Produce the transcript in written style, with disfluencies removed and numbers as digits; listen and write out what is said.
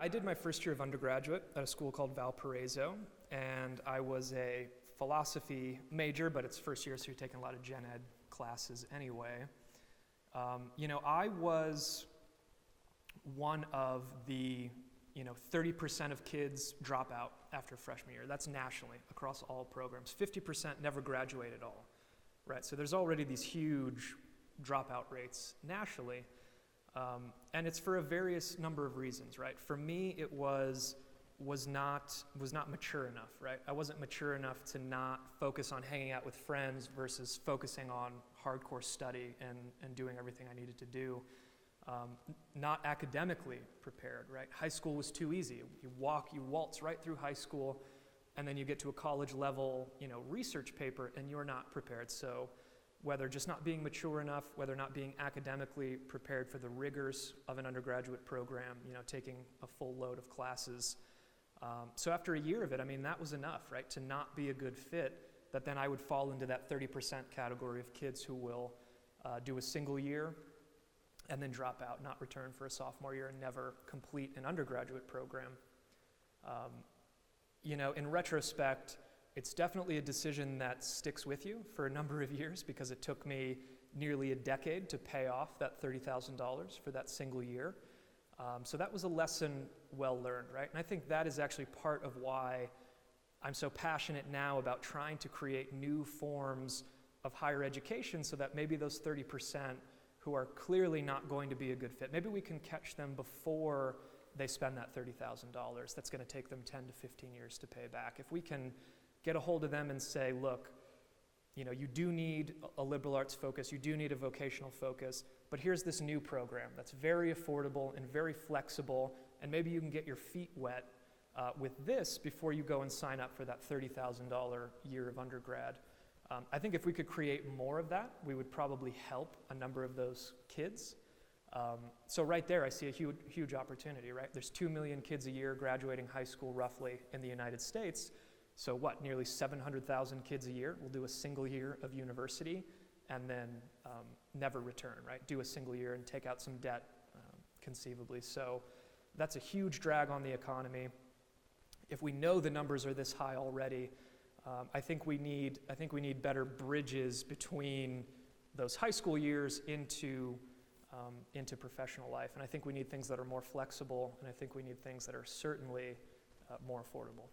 I did my first year of undergraduate at a school called Valparaiso, and I was a philosophy major, but it's first year, so you're taking a lot of gen ed classes anyway. I was one of the 30% of kids drop out after freshman year. That's nationally, across all programs. 50% never graduate at all, right? So there's already these huge dropout rates nationally, and it's for a various number of reasons, right? For me, it was not mature enough, right? I wasn't mature enough to not focus on hanging out with friends versus focusing on hardcore study and doing everything I needed to do. Not academically prepared, right? High school was too easy. You waltz right through high school, and then you get to a college level, research paper, and you're not prepared. So whether just not being mature enough, whether not being academically prepared for the rigors of an undergraduate program, taking a full load of classes. So after a year of it, that was enough, right? To not be a good fit, that then I would fall into that 30% category of kids who will do a single year and then drop out, not return for a sophomore year, and never complete an undergraduate program. In retrospect, it's definitely a decision that sticks with you for a number of years, because it took me nearly a decade to pay off that $30,000 for that single year. So that was a lesson well learned, right? And I think that is actually part of why I'm so passionate now about trying to create new forms of higher education, so that maybe those 30% who are clearly not going to be a good fit, maybe we can catch them before they spend that $30,000 that's going to take them 10 to 15 years to pay back. If we can get a hold of them and say, look, you do need a liberal arts focus, you do need a vocational focus, but here's this new program that's very affordable and very flexible, and maybe you can get your feet wet with this before you go and sign up for that $30,000 year of undergrad. I think if we could create more of that, we would probably help a number of those kids. So right there, I see a huge opportunity, right? There's 2 million kids a year graduating high school roughly in the United States. So nearly 700,000 kids a year will do a single year of university and then never return, right? Do a single year and take out some debt, conceivably. So that's a huge drag on the economy. If we know the numbers are this high already, I think we need better bridges between those high school years into professional life. And I think we need things that are more flexible, and I think we need things that are certainly more affordable.